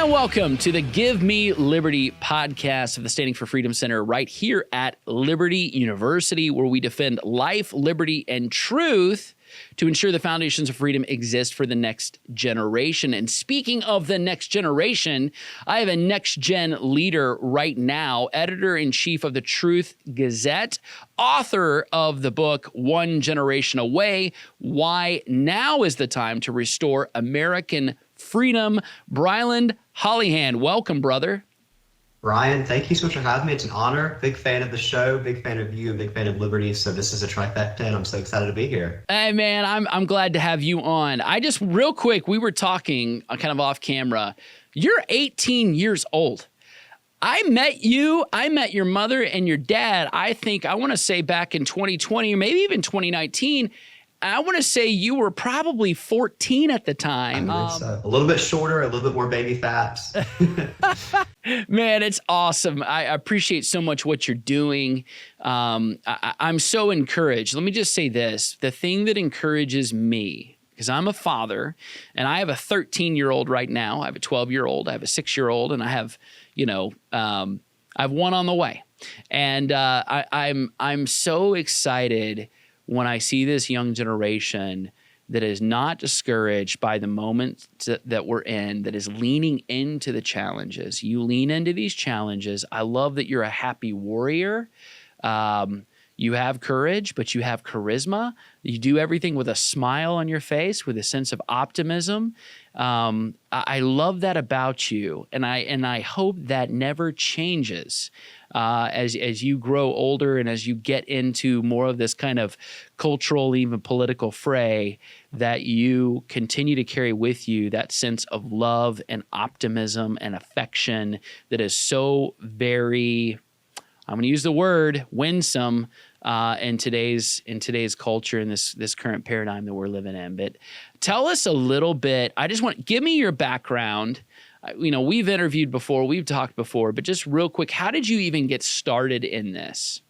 And welcome to the Give Me Liberty podcast of the Standing for Freedom Center right here at Liberty University, where we defend life, liberty, and truth to ensure the foundations of freedom exist for the next generation. And speaking of the next generation, I have a next-gen leader right now, editor-in-chief of the Truth Gazette, author of the book, One Generation Away, Why Now is the Time to Restore American Freedom. Brilyn Hollyhand, welcome, brother. Ryan, thank you so much for having me. It's an honor. Big fan of the show, big fan of you, and big fan of Liberty. So this is a trifecta, and I'm so excited to be here. Hey, man, I'm glad to have you on. I just, real quick, we were talking kind of off camera. You're 18 years old. I met your mother and your dad, I want to say back in 2020, or maybe even 2019. I want to say you were probably 14 at the time. I think so. A little bit shorter, a little bit more baby fats. Man, it's awesome. I appreciate so much what you're doing. I'm so encouraged. Let me just say this. The thing that encourages me, because I'm a father, and I have a 13-year-old right now. I have a 12-year-old. I have a 6-year-old, and I have, I have one on the way. And I'm so excited when I see this young generation that is not discouraged by the moment that we're in, that is leaning into the challenges. You lean into these challenges. I love that you're a happy warrior. You have courage, but you have charisma. You do everything with a smile on your face, with a sense of optimism. I love that about you, and I hope that never changes as you grow older and as you get into more of this kind of cultural, even political fray, that you continue to carry with you that sense of love and optimism and affection that is so very, I'm going to use the word, winsome in today's culture, in this current paradigm that we're living in. But tell us a little bit. Give me your background. We've interviewed before, we've talked before, but just real quick, how did you even get started in this?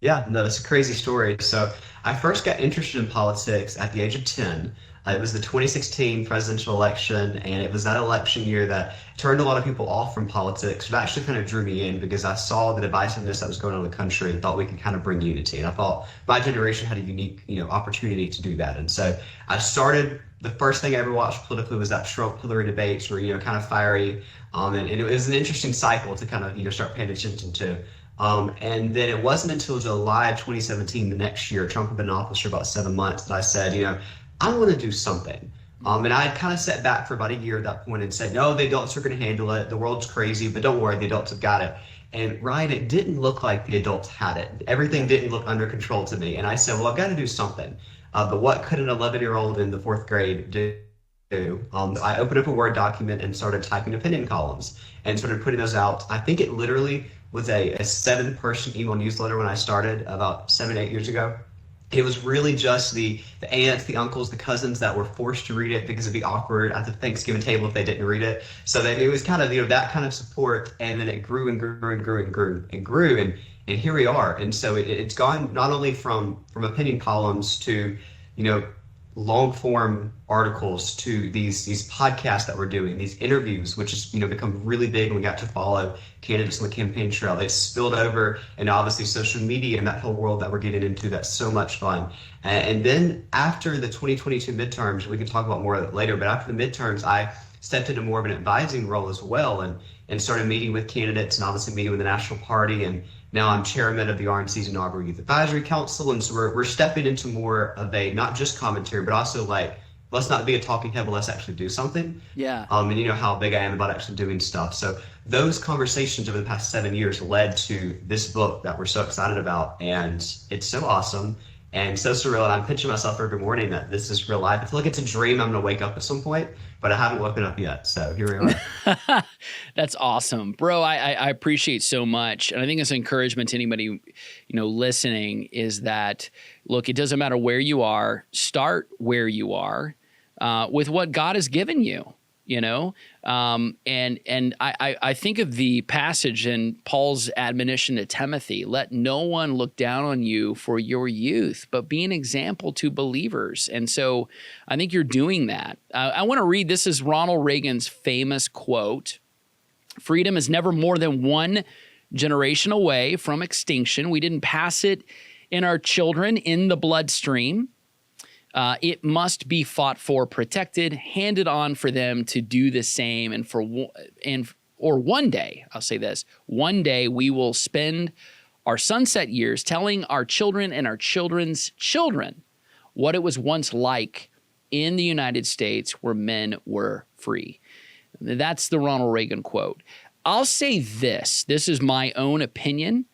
Yeah, no, it's a crazy story. So I first got interested in politics at the age of 10. It was the 2016 presidential election, and it was that election year that turned a lot of people off from politics, but actually kind of drew me in because I saw the divisiveness that was going on in the country and thought we could kind of bring unity. And I thought my generation had a unique, opportunity to do that. And so I started. The first thing I ever watched politically was that Trump-Hillary debates, were kind of fiery, and it was an interesting cycle to kind of start paying attention to. And then it wasn't until July of 2017, the next year, Trump had been in office for about 7 months, that I said, I want to do something. And I had kind of sat back for about a year at that point and said, no, the adults are going to handle it. The world's crazy, but don't worry, the adults have got it. And Ryan, it didn't look like the adults had it. Everything didn't look under control to me. And I said, well, I've got to do something. But what could an 11-year-old in the 4th grade do? I opened up a Word document and started typing opinion columns and started putting those out. I think it literally was a 7-person email newsletter when I started about 7-8 years ago. It was really just the aunts, the uncles, the cousins that were forced to read it because it'd be awkward at the Thanksgiving table if they didn't read it. So that it was kind of that kind of support, and then it grew and grew and grew and grew and grew, and here we are. And so it's gone not only from opinion columns to long form articles to these podcasts that we're doing, these interviews, which has become really big, and we got to follow candidates on the campaign trail. It's spilled over, and obviously social media and that whole world that we're getting into, that's so much fun. And then after the 2022 midterms, we can talk about more of that later, but after the midterms, I stepped into more of an advising role as well, and started meeting with candidates and obviously meeting with the national party. And now I'm chairman of the RNC's inaugural Youth Advisory Council. And so we're stepping into more of a, not just commentary, but also let's not be a talking head, but let's actually do something. Yeah. And you know how big I am about actually doing stuff. So those conversations over the past 7 years led to this book that we're so excited about. And it's so awesome and so surreal. And I'm pinching myself every morning that this is real life. I feel like it's a dream. I'm going to wake up at some point, but I haven't woken up yet. So here we are. That's awesome, bro. I appreciate so much. And I think it's an encouragement to anybody, listening, is that, look, it doesn't matter where you are, start where you are with what God has given you. And I think of the passage in Paul's admonition to Timothy: let no one look down on you for your youth, but be an example to believers. And so I think you're doing that. I want to read, this is Ronald Reagan's famous quote. Freedom is never more than one generation away from extinction. We didn't pass it in our children in the bloodstream. It must be fought for, protected, handed on for them to do the same. Or one day, I'll say this, one day we will spend our sunset years telling our children and our children's children what it was once like in the United States where men were free. That's the Ronald Reagan quote. I'll say this. This is my own opinion.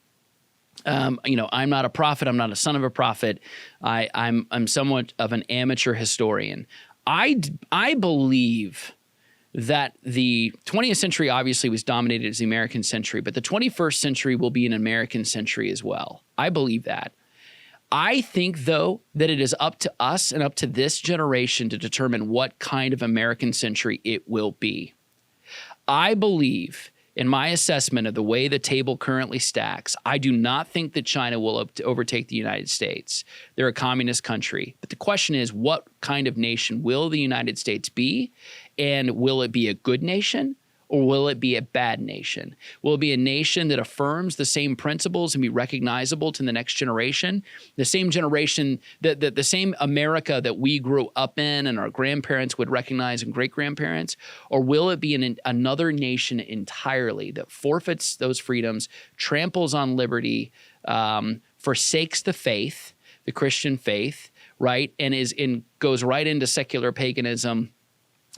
I'm not a prophet. I'm not a son of a prophet. I'm somewhat of an amateur historian. I believe that the 20th century obviously was dominated as the American century, but the 21st century will be an American century as well. I believe that. I think, though, that it is up to us and up to this generation to determine what kind of American century it will be. I believe, in my assessment of the way the table currently stacks, I do not think that China will overtake the United States. They're a communist country. But the question is, what kind of nation will the United States be? And will it be a good nation? Or will it be a bad nation? Will it be a nation that affirms the same principles and be recognizable to the next generation? The same generation, the same America that we grew up in and our grandparents would recognize and great-grandparents? Or will it be another nation entirely that forfeits those freedoms, tramples on liberty, forsakes the faith, the Christian faith, right? And goes right into secular paganism,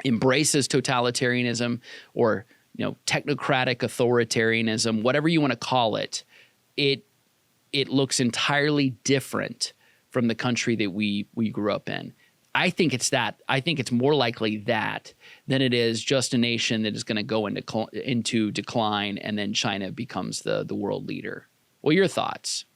embraces totalitarianism or technocratic authoritarianism, whatever you want to call it, it looks entirely different from the country that we grew up in. I think it's that. I think it's more likely that than it is just a nation that is going to go into decline and then China becomes the world leader. What are your thoughts?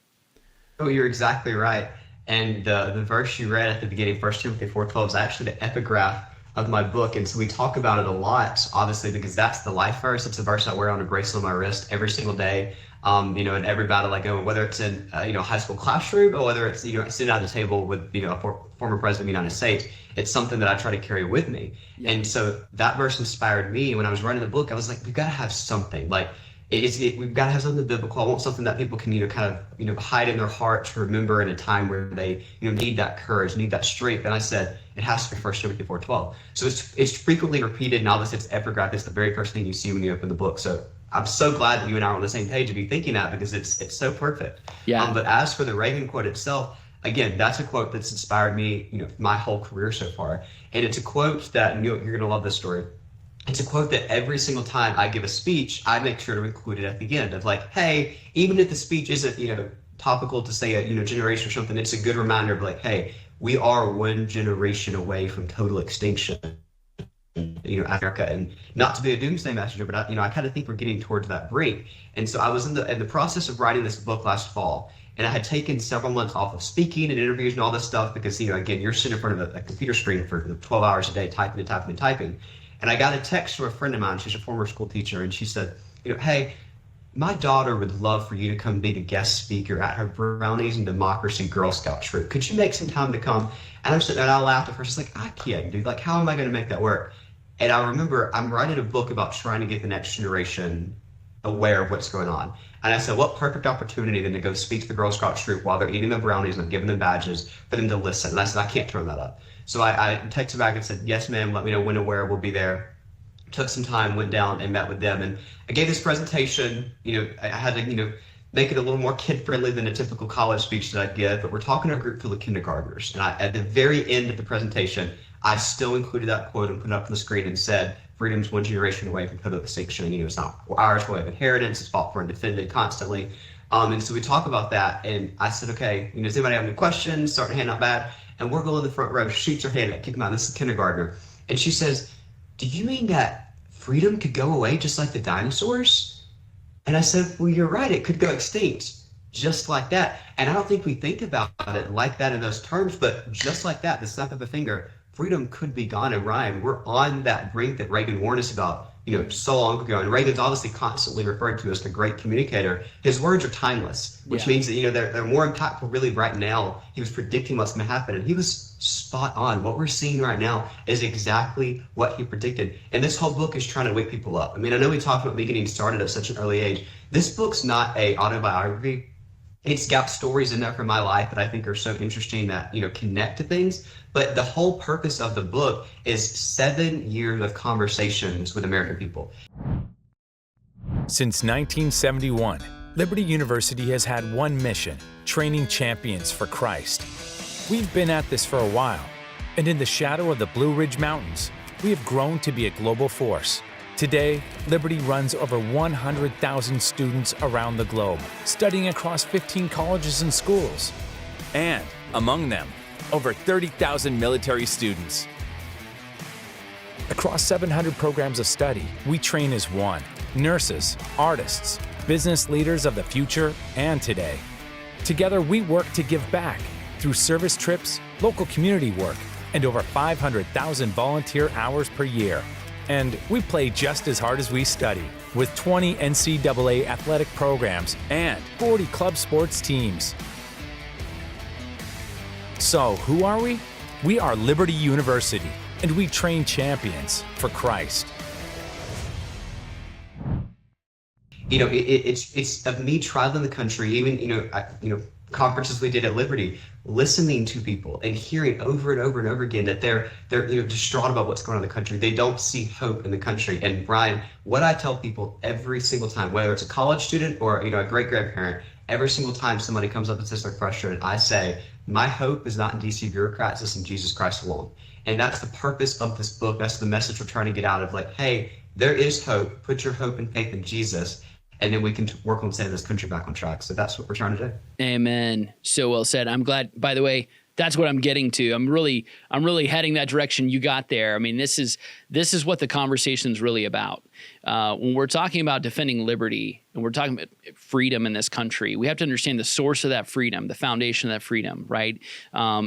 Oh, you're exactly right. And the verse you read at the beginning, 1 Timothy 4:12, is actually the epigraph of my book, and so we talk about it a lot, obviously, because that's the life verse. It's a verse I wear on a bracelet on my wrist every single day. In every battle I go, whether it's in high school classroom or whether it's sitting at the table with a former president of the United States, it's something that I try to carry with me. Yeah. And so that verse inspired me. When I was writing the book, I was like, we've got to have something. Like we've got to have something biblical. I want something that people can kind of hide in their heart to remember in a time where they need that courage, need that strength. And I said it has to be 1 Timothy 4:12. So it's frequently repeated, and obviously it's epigraph. It's the very first thing you see when you open the book. So I'm so glad that you and I are on the same page to be thinking that, because it's so perfect. Yeah. But as for the Reagan quote itself, again, that's a quote that's inspired me my whole career so far, and it's a quote that you're going to love this story. It's a quote that every single time I give a speech, I make sure to include it at the end of like, hey, even if the speech isn't, topical to say a, generation or something, it's a good reminder of like, hey, we are one generation away from total extinction, Africa. And not to be a doomsday messenger, but I kind of think we're getting towards that brink. And so I was in the process of writing this book last fall, and I had taken several months off of speaking and interviews and all this stuff because, again, you're sitting in front of a computer screen for 12 hours a day, typing and typing and typing. And I got a text from a friend of mine. She's a former school teacher, and she said, hey, my daughter would love for you to come be the guest speaker at her Brownies and Democracy Girl Scout troop. Could you make some time to come? And I'm sitting there and I laughed at first. She's like, I can't, dude. Like, how am I going to make that work? And I remember I'm writing a book about trying to get the next generation aware of what's going on. And I said, what perfect opportunity then to go speak to the Girl Scout troop while they're eating their brownies and giving them badges for them to listen. And I said, I can't turn that up. So I texted back and said, yes, ma'am, let me know when and where we'll be there. Took some time, went down and met with them. And I gave this presentation. I had to, make it a little more kid-friendly than a typical college speech that I'd give. But we're talking to a group full of kindergartners. And at the very end of the presentation, I still included that quote and put it up on the screen and said, freedom's one generation away from total extinction. It's not ours, way of inheritance. It's fought for and defended constantly. And so we talk about that. And I said, okay, does anybody have any questions? Starting to hand out bad. And we're going in the front row. She shoots her hand up, keep in mind, this is a kindergartner. And she says, do you mean that freedom could go away just like the dinosaurs? And I said, well, you're right. It could go extinct just like that. And I don't think we think about it like that in those terms, but just like that, the snap of a finger, freedom could be gone. And Ryan, we're on that brink that Reagan warned us about, so long ago. And Reagan's obviously constantly referred to as the great communicator. His words are timeless, which means that, they're more impactful really right now. He was predicting what's going to happen. And he was spot on. What we're seeing right now is exactly what he predicted. And this whole book is trying to wake people up. I mean, I know we talked about me getting started at such an early age. This book's not a autobiography. It's got stories in there from my life that I think are so interesting that, connect to things. But the whole purpose of the book is 7 years of conversations with American people. Since 1971, Liberty University has had one mission: training champions for Christ. We've been at this for a while, and in the shadow of the Blue Ridge Mountains, we have grown to be a global force. Today, Liberty runs over 100,000 students around the globe, studying across 15 colleges and schools. And, among them, over 30,000 military students. Across 700 programs of study, we train as one: nurses, artists, business leaders of the future and today. Together, we work to give back through service trips, local community work, and over 500,000 volunteer hours per year. And we play just as hard as we study, with 20 NCAA athletic programs and 40 club sports teams. So, who are we? We are Liberty University, and we train champions for Christ. It's of me traveling the country, even, conferences we did at Liberty, listening to people and hearing over and over and over again that they're distraught about what's going on in the country. They don't see hope in the country. And Brian, what I tell people every single time, whether it's a college student or a great grandparent, every single time somebody comes up and says they're frustrated, I say, my hope is not in DC bureaucrats, it's in Jesus Christ alone. And that's the purpose of this book. That's the message we're trying to get out of, like, hey, there is hope. Put your hope and faith in Jesus. And then we can work on setting this country back on track. So that's what we're trying to do. Amen. So well said. I'm glad, by the way, that's what I'm getting to. I'm really heading that direction you got there. I mean, this is what the conversation's really about. When we're talking about defending liberty and we're talking about freedom in this country, we have to understand the source of that freedom, the foundation of that freedom, right?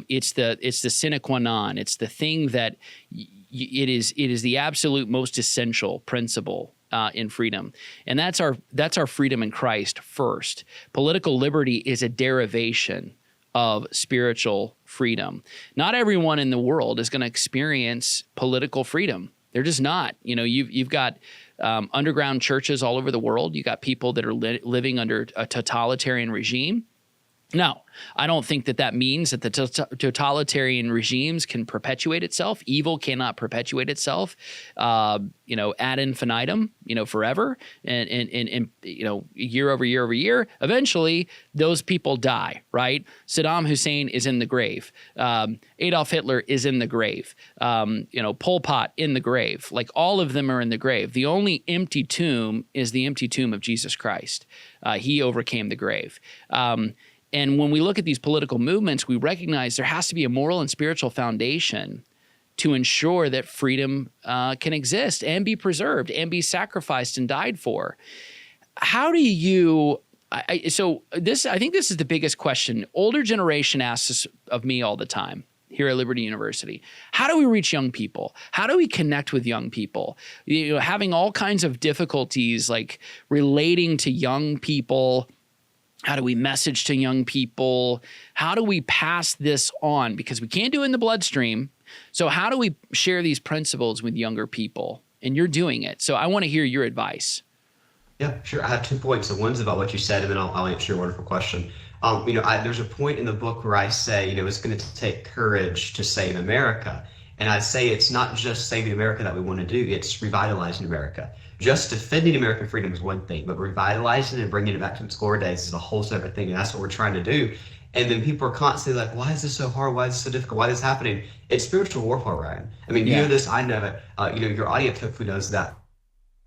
It's the sine qua non. It's the thing that it is the absolute most essential principle in freedom. And that's our freedom in Christ first. Political liberty is a derivation of spiritual freedom. Not everyone in the world is going to experience political freedom. They're just not. You've got underground churches all over the world. You got people that are living under a totalitarian regime. No, I don't think that means that the totalitarian regimes can perpetuate itself. Evil cannot perpetuate itself, ad infinitum, forever, and year over year over year. Eventually, those people die, right? Saddam Hussein is in the grave. Adolf Hitler is in the grave. Pol Pot in the grave. Like, all of them are in the grave. The only empty tomb is the empty tomb of Jesus Christ. He overcame the grave. And when we look at these political movements, we recognize there has to be a moral and spiritual foundation to ensure that freedom can exist and be preserved and be sacrificed and died for. How do you I think this is the biggest question. Older generation asks this of me all the time here at Liberty University. How do we reach young people? How do we connect with young people? Having all kinds of difficulties like relating to young people. How do we message to young people? How do we pass this on? Because we can't do it in the bloodstream. So how do we share these principles with younger people? And you're doing it. So I want to hear your advice. Yeah, sure. I have 2 points. So one's about what you said, and then I'll answer your wonderful question. There's a point in the book where I say, it's going to take courage to save America. And I say it's not just saving America that we want to do, it's revitalizing America. Just defending American freedom is one thing, but revitalizing it and bringing it back to its glory days is a whole separate thing, and that's what we're trying to do. And then people are constantly like, why is this so hard? Why is this so difficult? Why is this happening? It's spiritual warfare, Ryan. I mean, you know this, I know it. Your audience hopefully knows that.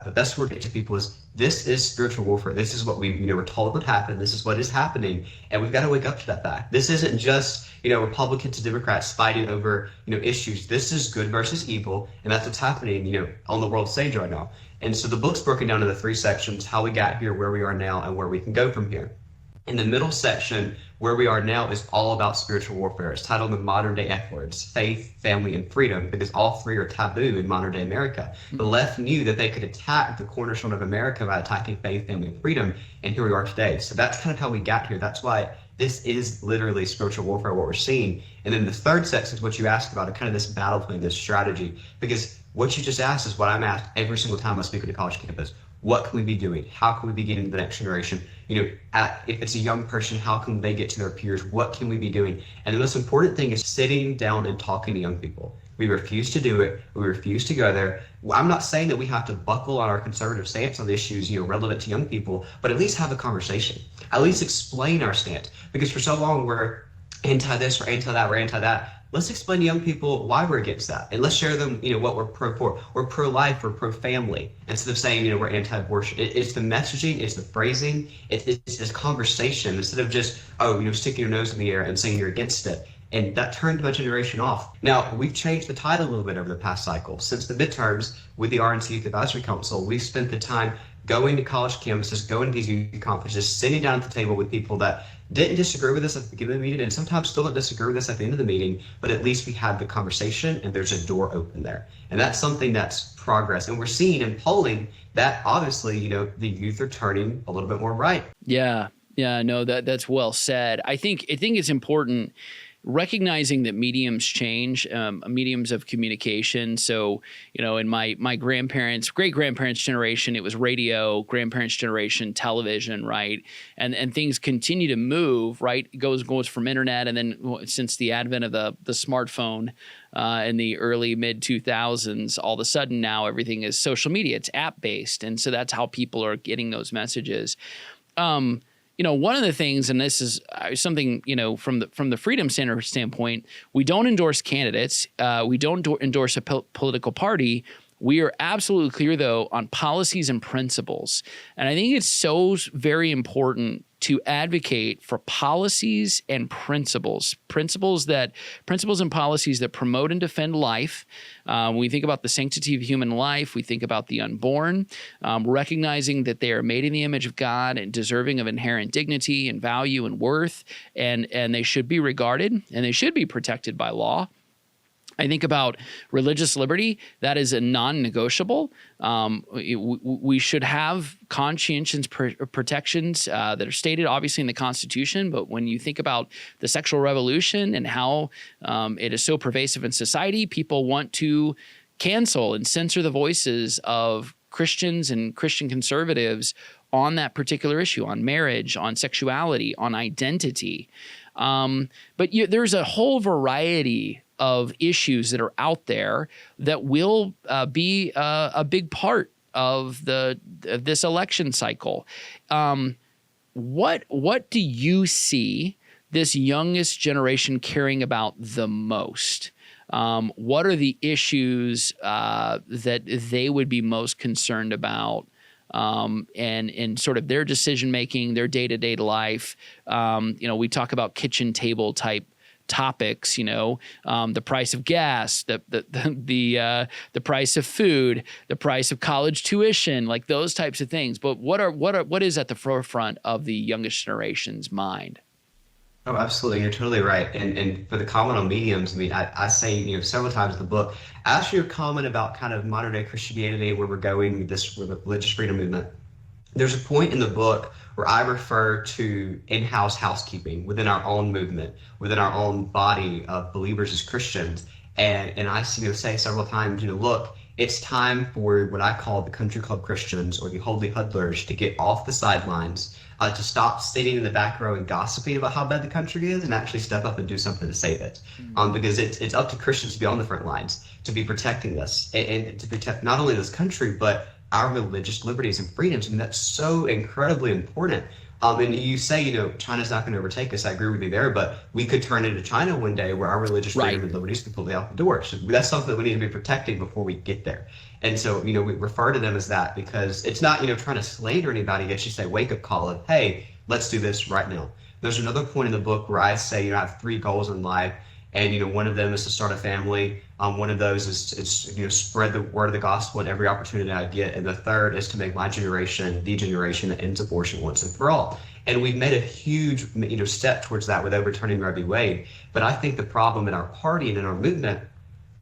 The best word to get to people is, this is spiritual warfare. This is what we're told would happen. This is what is happening. And we've got to wake up to that fact. This isn't just, Republicans and Democrats fighting over, issues. This is good versus evil. And that's what's happening, on the world stage right now. And so the book's broken down into 3 sections: how we got here, where we are now, and where we can go from here. In the middle section, where we are now, is all about spiritual warfare. It's titled The Modern Day F Words: Faith, Family, and Freedom, because all 3 are taboo in modern day America. The left knew that they could attack the cornerstone of America by attacking faith, family, and freedom, and here we are today. So that's kind of how we got here. That's why this is literally spiritual warfare, what we're seeing. And then the third section is what you asked about, kind of this battle plan, this strategy, because what you just asked is what I'm asked every single time I speak at a college campus. What can we be doing? How can we be getting to the next generation? If it's a young person, how can they get to their peers? What can we be doing? And the most important thing is sitting down and talking to young people. We refuse to do it. We refuse to go there. I'm not saying that we have to buckle on our conservative stance on issues, relevant to young people, but at least have a conversation. At least explain our stance. Because for so long we're anti this, we're anti that, we're anti that. Let's explain to young people why we're against that. And let's share them, what we're pro for. We're pro-life, we're pro-family. Instead of saying, we're anti-abortion. It's the messaging, it's the phrasing, it's this conversation. Instead of just, sticking your nose in the air and saying you're against it. And that turned my generation off. Now, we've changed the tide a little bit over the past cycle. Since the midterms with the RNC Youth Advisory Council, we've spent the time going to college campuses, going to these youth conferences, sitting down at the table with people that didn't disagree with us at the beginning of the meeting and sometimes still don't disagree with us at the end of the meeting, but at least we had the conversation and there's a door open there. And that's something that's progress. And we're seeing in polling that obviously, the youth are turning a little bit more right. Yeah, no, that's well said. I think it's important recognizing that mediums change, mediums of communication. So, in my great-grandparents' generation, it was radio, grandparents' generation, television, right? And things continue to move, right? It goes from internet, and then since the advent of the smartphone in the early mid-2000s, all of a sudden now everything is social media. It's app-based, and so that's how people are getting those messages. One of the things, and this is something, from the Freedom Center standpoint, we don't endorse candidates. We don't endorse a political party. We are absolutely clear, though, on policies and principles. And I think it's so very important to advocate for policies and principles and policies that promote and defend life. When we think about the sanctity of human life, we think about the unborn, recognizing that they are made in the image of God and deserving of inherent dignity and value and worth, and they should be regarded and they should be protected by law. I think about religious liberty. That is a non-negotiable. We should have conscientious protections that are stated obviously in the Constitution, but when you think about the sexual revolution and how it is so pervasive in society, people want to cancel and censor the voices of Christians and Christian conservatives on that particular issue, on marriage, on sexuality, on identity. But there's a whole variety of issues that are out there that will be a big part of this election cycle. What do you see this youngest generation caring about the most? What are the issues that they would be most concerned about? And sort of their decision making, their day-to-day life. We talk about kitchen table type topics, the price of gas, the price of food, the price of college tuition, like those types of things. But what is at the forefront of the youngest generation's mind? Oh, absolutely. You're totally right. And for the comment on mediums, I say, several times in the book, ask your comment about kind of modern day Christianity, where we're going with the religious freedom movement. There's a point in the book where I refer to in-house housekeeping within our own movement, within our own body of believers as Christians. And I say several times, look, it's time for what I call the country club Christians or the holy huddlers to get off the sidelines, to stop sitting in the back row and gossiping about how bad the country is and actually step up and do something to save it. Because it's up to Christians to be on the front lines, to be protecting this and to protect not only this country, but our religious liberties and freedoms. That's so incredibly important. And you say, China's not going to overtake us. I agree with you there, but we could turn into China one day where our religious freedom and liberties completely out the door. So that's something that we need to be protecting before we get there. And so, we refer to them as that because it's not, trying to slander anybody. It's just a wake-up call of, hey, let's do this right now. There's another point in the book where I say, I have 3 goals in life. And, one of them is to start a family. One of those is spread the word of the gospel in every opportunity I get. And the third is to make my generation the generation that ends abortion once and for all. And we've made a huge, step towards that with overturning Roe v. Wade. But I think the problem in our party and in our movement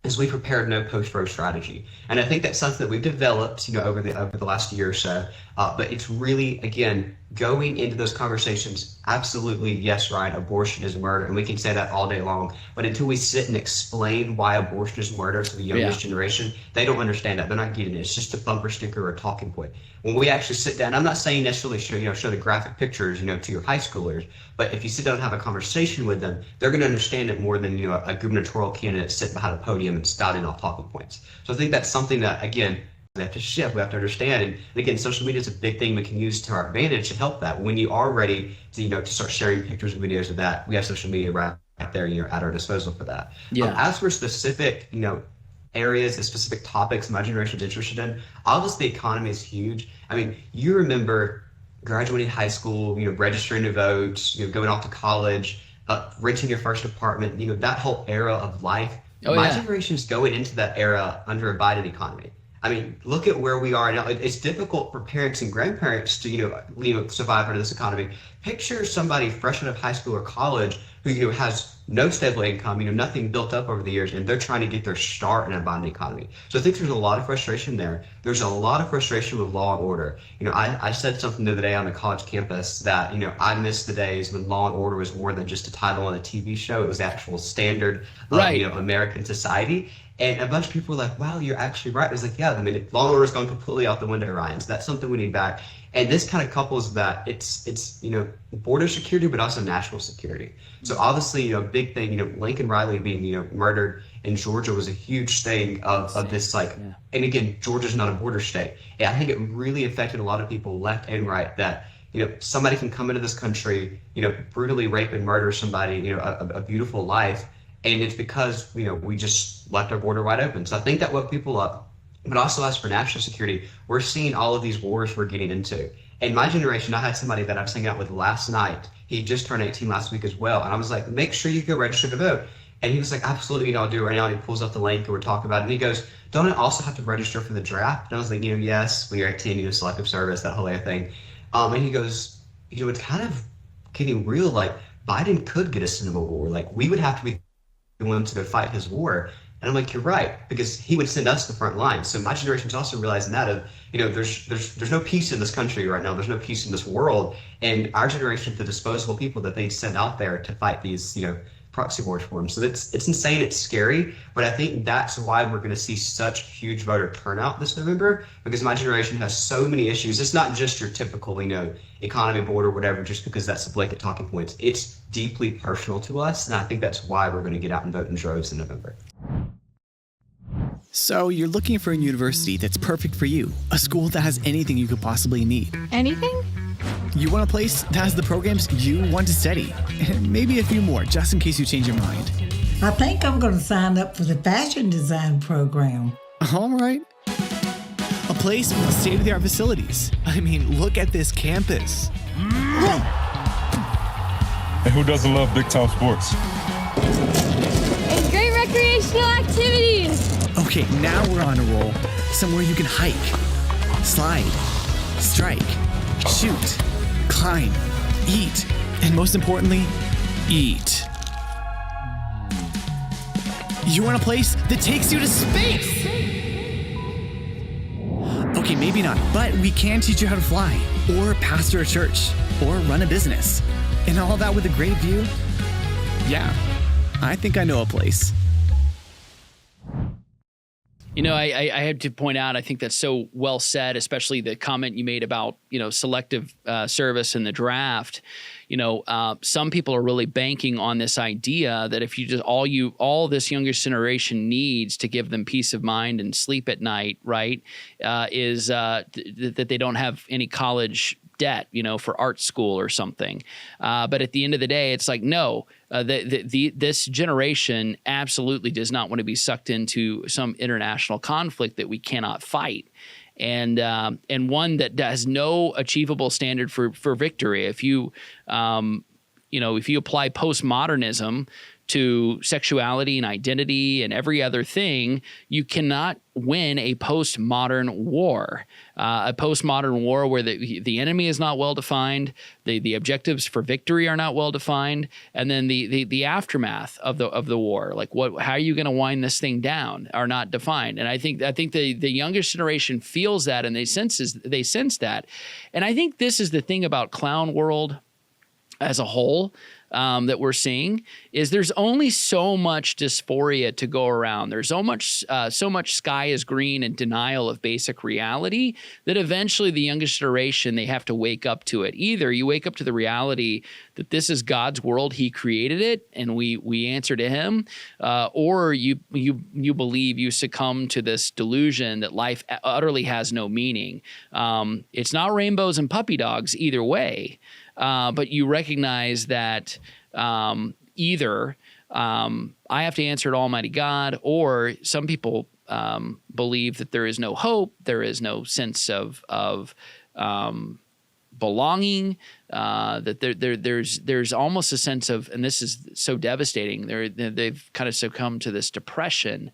is we prepared no post-Roe strategy. And I think that's something that we've developed, over the last year or so. But it's really, again, going into those conversations, absolutely, yes, Ryan, abortion is murder, and we can say that all day long. But until we sit and explain why abortion is murder to the youngest generation, they don't understand that. They're not getting it. It's just a bumper sticker or a talking point. When we actually sit down, I'm not saying necessarily show the graphic pictures, to your high schoolers, but if you sit down and have a conversation with them, they're going to understand it more than a gubernatorial candidate sitting behind a podium and spouting off talking points. So I think that's something that, again, we have to shift, we have to understand. And again, social media is a big thing we can use to our advantage to help that. When you are ready to, to start sharing pictures and videos of that, we have social media right there, at our disposal for that. As for specific, areas and specific topics my generation is interested in, obviously the economy is huge. I mean, you remember graduating high school, registering to vote, going off to college, renting your first apartment, that whole era of life. My generation is going into that era under a Biden economy. I mean, look at where we are now. It's difficult for parents and grandparents to, survive under this economy. Picture somebody fresh out of high school or college who, has no stable income, nothing built up over the years, and they're trying to get their start in a Biden economy. So I think there's a lot of frustration there. There's a lot of frustration with law and order. I said something the other day on the college campus that, I miss the days when law and order was more than just a title on a TV show. It was the actual standard of, American society. And a bunch of people were like, wow, you're actually right. I was like, yeah, I mean, law and order has gone completely out the window, Ryan. So that's something we need back. And this kind of couples that it's border security, but also national security. So obviously, big thing, Lincoln Riley being, murdered in Georgia was a huge thing of this, and again, Georgia's not a border state. And I think it really affected a lot of people left and right that, somebody can come into this country, brutally rape and murder somebody, a beautiful life. And it's because, we just left our border wide open. So I think that woke people up. But also as for national security, we're seeing all of these wars we're getting into. And my generation, I had somebody that I was hanging out with last night. He just turned 18 last week as well. And I was like, make sure you go register to vote. And he was like, absolutely, I'll do it right now. And he pulls up the link and we're talking about it. And he goes, don't I also have to register for the draft? And I was like, yes, we are 18, selective service, that whole other thing. And he goes, it's kind of getting real. Like, Biden could get us into a war. Like, we would have to be the ones to go fight his war. And I'm like, you're right, because he would send us the front line. So my generation's also realizing that of, there's no peace in this country right now. There's no peace in this world. And our generation, the disposable people that they send out there to fight these, proxy wars for them. So it's insane. It's scary. But I think that's why we're going to see such huge voter turnout this November, because my generation has so many issues. It's not just your typical, economy, border, whatever, just because that's the blanket talking points. It's deeply personal to us. And I think that's why we're going to get out and vote in droves in November. So you're looking for a university that's perfect for you, a school that has anything you could possibly need. Anything? You want a place that has the programs you want to study, and maybe a few more, just in case you change your mind. I think I'm going to sign up for the fashion design program. All right. A place with state-of-the-art facilities. I mean, look at this campus. And who doesn't love big-time sports? And great recreational activities. Okay, now we're on a roll. Somewhere you can hike, slide, strike, shoot, climb, eat, and most importantly, eat. You want a place that takes you to space? Okay, maybe not, but we can teach you how to fly, or pastor a church, or run a business. And all that with a great view? Yeah, I think I know a place. I have to point out, I think that's so well said, especially the comment you made about, selective service in the draft. Some people are really banking on this idea that if you just all this younger generation needs to give them peace of mind and sleep at night, right, is that they don't have any college debt, for art school or something. But at the end of the day, it's like, no, this generation absolutely does not want to be sucked into some international conflict that we cannot fight. And one that has no achievable standard for victory. If you apply postmodernism to sexuality and identity and every other thing, you cannot win a postmodern war. A postmodern war where the enemy is not well defined, the objectives for victory are not well defined, and then the aftermath of the war, like how are you going to wind this thing down, are not defined. And I think the youngest generation feels that, and they sense that. And I think this is the thing about clown world as a whole, that we're seeing, is there's only so much dysphoria to go around. There's so much sky is green and denial of basic reality that eventually the youngest generation, they have to wake up to it. Either you wake up to the reality that this is God's world, He created it, and we answer to Him, or you believe, you succumb to this delusion that life utterly has no meaning. It's not rainbows and puppy dogs either way. But you recognize that either I have to answer to Almighty God, or some people believe that there is no hope, there is no sense of belonging, that there's almost a sense of, and this is so devastating, they've kind of succumbed to this depression,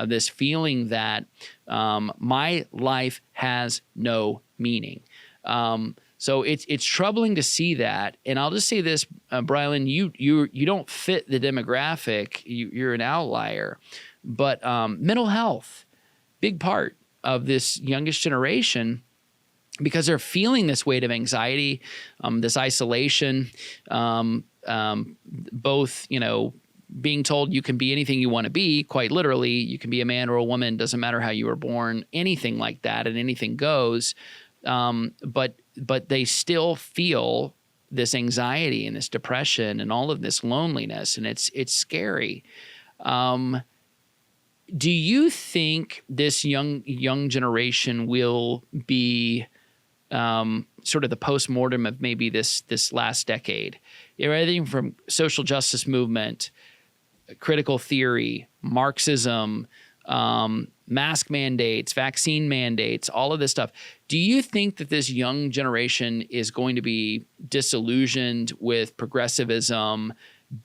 this feeling that my life has no meaning. So it's troubling to see that. And I'll just say this, Brilyn, you don't fit the demographic. You're an outlier. But mental health, big part of this youngest generation, because they're feeling this weight of anxiety, this isolation, both, being told you can be anything you want to be, quite literally, you can be a man or a woman, doesn't matter how you were born, anything like that, and anything goes. But they still feel this anxiety and this depression and all of this loneliness, and it's scary. Do you think this young generation will be sort of the postmortem of maybe this last decade? Everything from social justice movement, critical theory, Marxism, mask mandates, vaccine mandates, all of this stuff. Do you think that this young generation is going to be disillusioned with progressivism,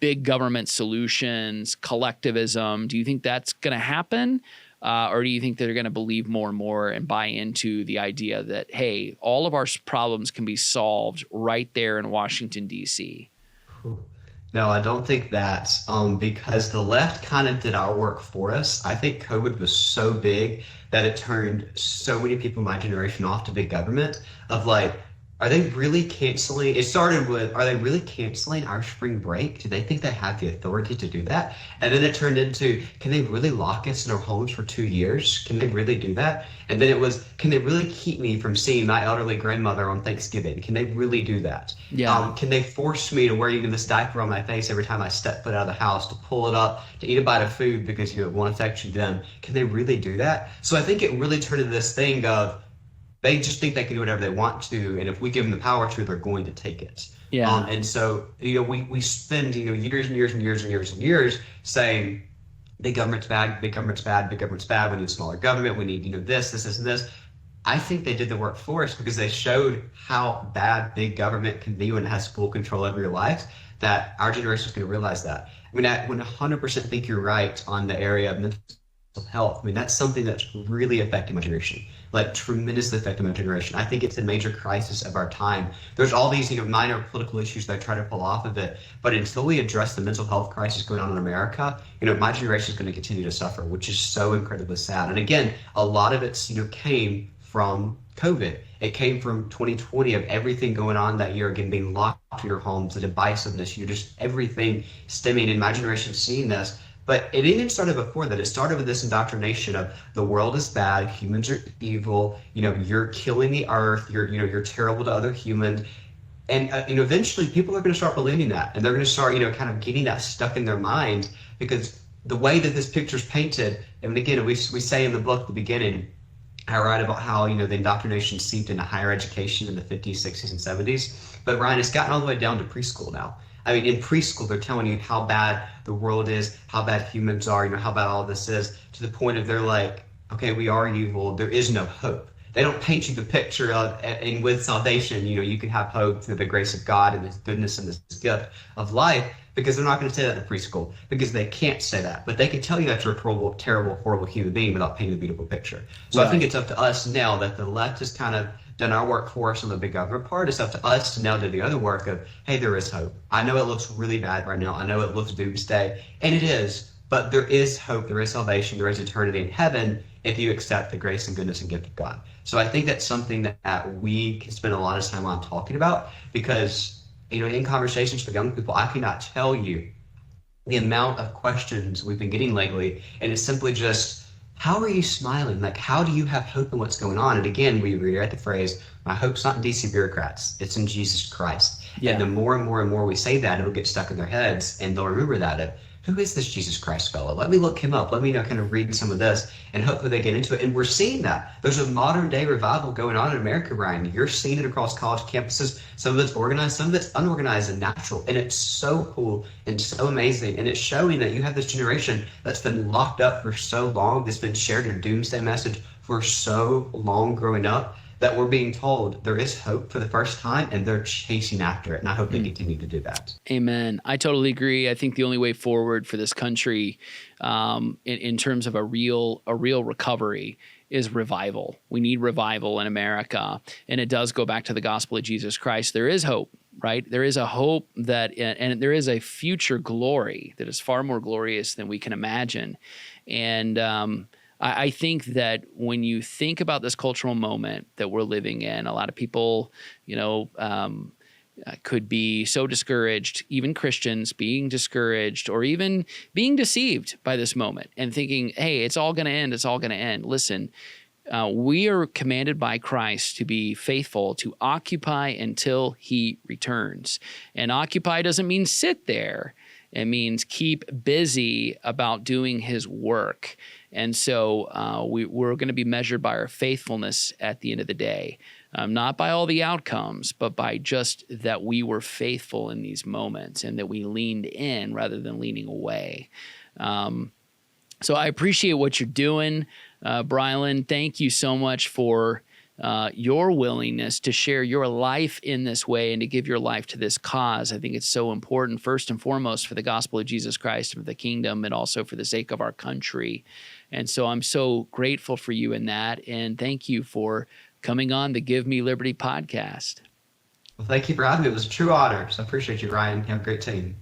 big government solutions, collectivism? Do you think that's going to happen? Or do you think they're going to believe more and more and buy into the idea that, hey, all of our problems can be solved right there in Washington, D.C.? No, I don't think that, because the left kind of did our work for us. I think COVID was so big that it turned so many people in my generation off to big government, of like, are they really canceling? It started with, are they really canceling our spring break? Do they think they have the authority to do that? And then it turned into, can they really lock us in our homes for 2 years? Can they really do that? And then it was, can they really keep me from seeing my elderly grandmother on Thanksgiving? Can they really do that? Yeah. Can they force me to wear this diaper on my face every time I step foot out of the house, to pull it up, to eat a bite of food because it won't affect you then? Can they really do that? So I think it really turned into this thing of, they just think they can do whatever they want to, and if we give them the power to, they're going to take it. Yeah. And so, we spend, years and years and years and years and years saying, big government's bad, big government's bad, big government's bad, we need smaller government, we need, this, and this. I think they did the work for us because they showed how bad big government can be when it has full control over your life, that our generation is going to realize that. I 100% think you're right on the area of mental health. That's something that's really affecting my generation, like tremendously affecting my generation. I think it's a major crisis of our time. There's all these, minor political issues that try to pull off of it, but until we address the mental health crisis going on in America, my generation is going to continue to suffer, which is so incredibly sad. And again, a lot of it, came from COVID. It came from 2020, of everything going on that year, again, being locked in your homes, the divisiveness, just everything stemming, in my generation seeing this. But it even started before that. It started with this indoctrination of the world is bad, humans are evil, you're killing the earth, you're terrible to other humans. And eventually people are going to start believing that, and they're going to start, kind of getting that stuck in their mind, because the way that this picture's painted, and again, we say in the book at the beginning, I write about how, the indoctrination seeped into higher education in the 50s, 60s, and 70s. But Ryan, it's gotten all the way down to preschool now. In preschool, they're telling you how bad the world is, how bad humans are, how bad all this is, to the point of they're like, okay, we are evil, there is no hope. they don't paint you the picture of, and with salvation, you can have hope through the grace of God and His goodness and this gift of life, because they're not going to say that in preschool, because they can't say that. But they can tell you that you're a horrible, terrible, horrible human being without painting a beautiful picture. So I think it's up to us now that the left has kind of done our work for us on the big government part. It's up to us to now do the other work of, hey, there is hope. I know it looks really bad right now. I know it looks doomsday, and it is, but there is hope, there is salvation, there is eternity in heaven if you accept the grace and goodness and gift of God. So I think that's something that we can spend a lot of time on talking about, because in conversations with young people, I cannot tell you the amount of questions we've been getting lately, and it's simply just, how are you smiling? Like, how do you have hope in what's going on? And again, we reiterate the phrase, my hope's not in DC bureaucrats, it's in Jesus Christ. Yeah. And the more and more and more we say that, it'll get stuck in their heads, and they'll remember that. Who is this Jesus Christ fellow? Let me look him up. Let me kind of read some of this, and hopefully they get into it. And we're seeing that. There's a modern day revival going on in America, Ryan. You're seeing it across college campuses. Some of it's organized, some of it's unorganized and natural. And it's so cool and so amazing. And it's showing that you have this generation that's been locked up for so long, that's been shared a doomsday message for so long growing up, that we're being told there is hope for the first time, and they're chasing after it. And I hope they continue to do that. Amen. I totally agree. I think the only way forward for this country, in terms of a real recovery, is revival. We need revival in America. And it does go back to the gospel of Jesus Christ. There is hope, right? There is a hope and there is a future glory that is far more glorious than we can imagine. And, I think that when you think about this cultural moment that we're living in, a lot of people, could be so discouraged, even Christians being discouraged or even being deceived by this moment and thinking, hey, it's all going to end. It's all going to end. Listen, we are commanded by Christ to be faithful, to occupy until He returns. And occupy doesn't mean sit there. It means keep busy about doing His work. And so we're going to be measured by our faithfulness at the end of the day, not by all the outcomes, but by just that we were faithful in these moments and that we leaned in rather than leaning away. So I appreciate what you're doing, Brilyn. Thank you so much for your willingness to share your life in this way and to give your life to this cause. I think it's so important, first and foremost, for the gospel of Jesus Christ, for the kingdom, and also for the sake of our country. And so I'm so grateful for you in that. And thank you for coming on the Give Me Liberty podcast. Well, thank you for having me. It was a true honor. So I appreciate you, Ryan. You have a great team.